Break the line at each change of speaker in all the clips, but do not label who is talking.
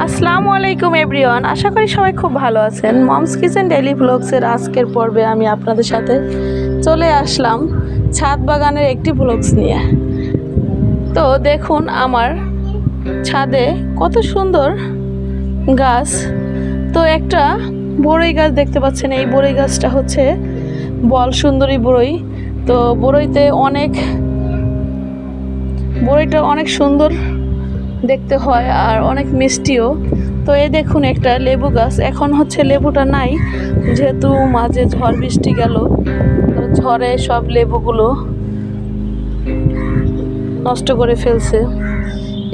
আসসালামু আলাইকুম এভরিওয়ান, আশা করি সবাই খুব ভালো আছেন। মমস কিচেন ডেইলি ব্লগসের আজকের পর্বে আমি আপনাদের সাথে চলে আসলাম ছাদ বাগানের একটি ব্লগস নিয়ে। তো দেখুন আমার ছাদে কত সুন্দর গাছ। তো একটা বড়ই গাছ দেখতে পাচ্ছেন, এই বড়ই গাছটা হচ্ছে বল সুন্দরী বড়ই। তো বড়ইটা অনেক সুন্দর দেখতে হয় আর অনেক মিষ্টিও। তো এই দেখুন একটা লেবু গাছ, এখন হচ্ছে লেবুটা নাই যেহেতু মাঝে ঝড় বৃষ্টি গেল, তো ঝড়ে সব লেবুগুলো নষ্ট করে ফেলছে।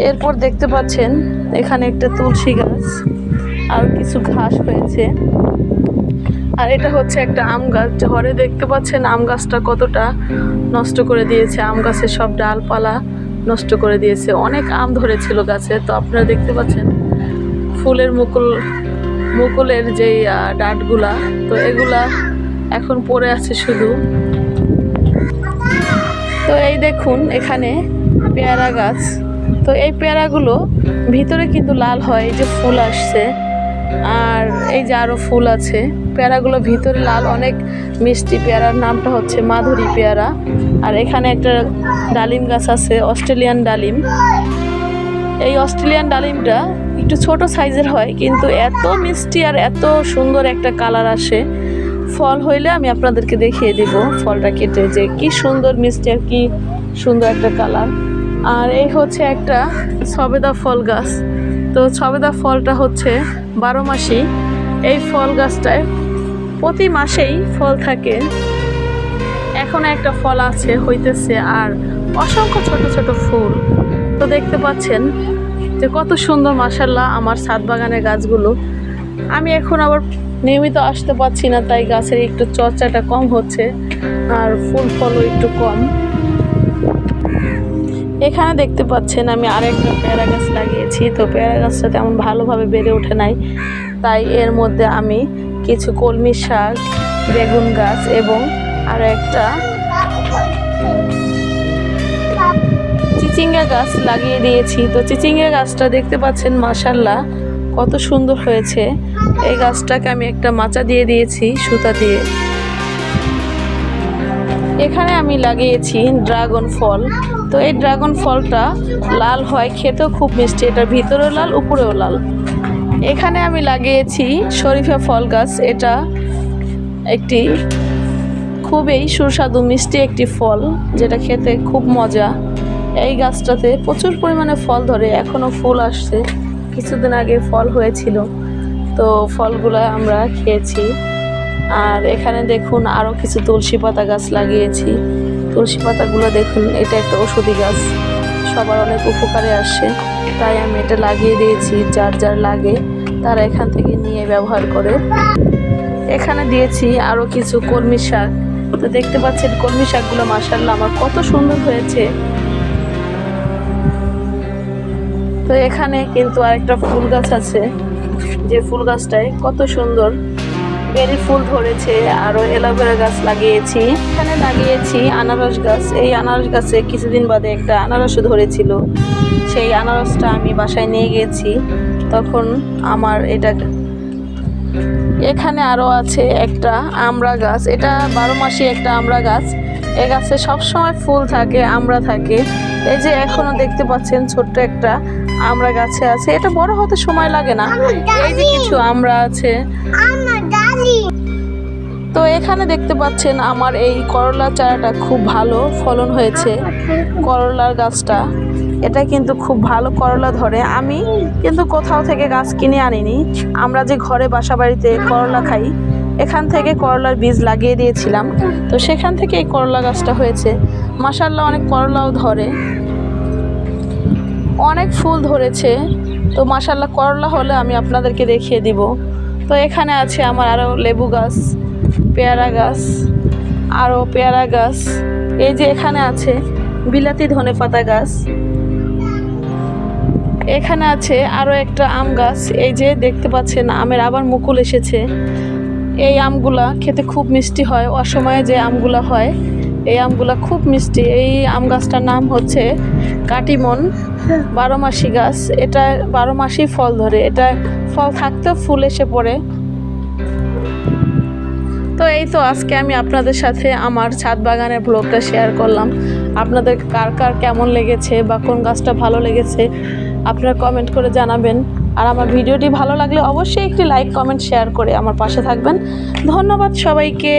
এরপর দেখতে পাচ্ছেন এখানে একটা তুলসী গাছ আর কিছু ঘাস হয়েছে। আর এটা হচ্ছে একটা আম গাছ, ঝড়ে দেখতে পাচ্ছেন আম গাছটা কতটা নষ্ট করে দিয়েছে, আম গাছের সব ডালপালা নষ্ট করে দিয়েছে। অনেক আম ধরেছিল গাছে, তো আপনারা দেখতে পাচ্ছেন ফুলের মুকুলের যেই ডাঁটগুলা, তো এগুলা এখন পড়ে আছে শুধু। তো এই দেখুন এখানে পেয়ারা গাছ, তো এই পেয়ারাগুলো ভিতরে কিন্তু লাল হয়, এই যে ফুল আসছে আর এই যে আরও ফুল আছে। পেয়ারাগুলো ভিতরে লাল, অনেক মিষ্টি। পেয়ারার নামটা হচ্ছে মাধুরী পেয়ারা। আর এখানে একটা ডালিম গাছ আছে, অস্ট্রেলিয়ান ডালিম। এই অস্ট্রেলিয়ান ডালিমটা একটু ছোট সাইজের হয়, কিন্তু এত মিষ্টি আর এত সুন্দর একটা কালার আসে। ফল হইলে আমি আপনাদেরকে দেখিয়ে দিব ফলটা কেটে, যে কি সুন্দর মিষ্টি আর কি সুন্দর একটা কালার। আর এই হচ্ছে একটা সবেদা ফল গাছ। তো সবেদা ফলটা হচ্ছে 12 মাসি। এই ফল গাছটায় প্রতি মাসেই ফল থাকে। এখন একটা ফল আছে হইতেছে আর অসংখ্য ছোট ছোট ফুল। তো দেখতে পাচ্ছেন যে কত সুন্দর মাশাআল্লাহ আমার ছাদ বাগানের গাছগুলো। আমি এখন আবার নিয়মিত আসতে পারছি না, তাই গাছের একটু চর্চাটা কম হচ্ছে আর ফুল ফলও একটু কম। এখানে দেখতে পাচ্ছেন আমি আরেকটা পেয়ারা গাছ লাগিয়েছি। তো পেয়ারা গাছটা তেমন ভালোভাবে বেড়ে ওঠে নাই, তাই এর মধ্যে আমি কিছু কলমি শাক, বেগুন গাছ এবং আর একটা চিচিঙ্গা গাছ লাগিয়ে দিয়েছি। তো চিচিঙ্গা গাছটা দেখতে পাচ্ছেন মাশাআল্লাহ কত সুন্দর হয়েছে। এই গাছটাকে আমি একটা মাচা দিয়ে দিয়েছি সুতা দিয়ে। এখানে আমি লাগিয়েছি ড্রাগন ফল। তো এই ড্রাগন ফলটা লাল হয়, খেতেও খুব মিষ্টি, এটার ভিতরেও লাল উপরেও লাল। এখানে আমি লাগিয়েছি শরীফা ফল গাছ। এটা একটি খুবই সুস্বাদু মিষ্টি একটি ফল, যেটা খেতে খুব মজা। এই গাছটাতে প্রচুর পরিমাণে ফল ধরে, এখনও ফুল আসছে, কিছুদিন আগে ফল হয়েছিল, তো ফলগুলো আমরা খেয়েছি। আর এখানে দেখুন আরও কিছু তুলসী পাতা গাছ লাগিয়েছি। তুলসী পাতাগুলো দেখুন, এটা একটা ঔষধি গাছ, সবার অনেক উপকারে আসে, তাই আমি এটা লাগিয়ে দিয়েছি। যার যার লাগে তারা এখান থেকে নিয়ে ব্যবহার করে। এখানে দিয়েছি আরও কিছু কলমি শাক। তো দেখতে পাচ্ছেন কলমি শাকগুলো মাশাআল্লাহ আমার কত সুন্দর হয়েছে। তো এখানে কিন্তু আরেকটা ফুল গাছ আছে, যে ফুল গাছটায় কত সুন্দর বেরি ফুল ধরেছে। আরও অ্যালোভেরা গাছ লাগিয়েছি। এখানে লাগিয়েছি আনারস গাছ। এই আনারস গাছে কিছুদিন বাদে একটা আনারসও ধরেছিল, সেই আনারসটা আমি বাসায় নিয়ে গিয়েছি, তখন আমার এটা। এখানে আরও আছে একটা আমড়া গাছ, এটা 12 মাসি একটা আমড়া গাছ। এই গাছে সবসময় ফুল থাকে, আমড়া থাকে। এই যে এখনো দেখতে পাচ্ছেন ছোট্ট একটা আমড়া গাছে আছে, এটা বড় হতে সময় লাগে না। এই যে কিছু আমড়া আছে। তো এখানে দেখতে পাচ্ছেন আমার এই করলা চারাটা খুব ভালো ফলন হয়েছে। করলার গাছটা, এটা কিন্তু খুব ভালো করলা ধরে। আমি কিন্তু কোথাও থেকে গাছ কিনে আনিনি, আমরা যে ঘরে বাসা বাড়িতে করলা খাই, এখান থেকে করলার বীজ লাগিয়ে দিয়েছিলাম, তো সেখান থেকে এই করলা গাছটা হয়েছে। মাশাআল্লাহ অনেক করলাও ধরে, অনেক ফুল ধরেছে। তো মাশাআল্লাহ করলা হলে আমি আপনাদেরকে দেখিয়ে দিব। তো এখানে আছে আমার আরও লেবু গাছ, পেয়ারা গাছ, আরও পেয়ারা গাছ। এই যে এখানে আছে বিলাতি ধনেপাতা গাছ। এখানে আছে আরও একটা আম গাছ। এই যে দেখতে পাচ্ছেন আমের আবার মুকুল এসেছে। এই আমগুলা খেতে খুব মিষ্টি হয়, অসময়ে যে আমগুলা হয় এই আমগুলা খুব মিষ্টি। এই আম গাছটার নাম হচ্ছে কাটিমন, 12 মাসি গাছ। এটা 12 মাসই ফল ধরে, এটা ফল থাকতেও ফুল এসে পড়ে। তো এই তো আজকে আমি আপনাদের সাথে আমার ছাদ বাগানের ব্লগটা শেয়ার করলাম। আপনাদের কার কার কেমন লেগেছে বা কোন গাছটা ভালো লেগেছে আপনারা কমেন্ট করে জানাবেন। আর আমার ভিডিওটি ভালো লাগলে অবশ্যই একটি লাইক, কমেন্ট, শেয়ার করে আমার পাশে থাকবেন। ধন্যবাদ সবাইকে।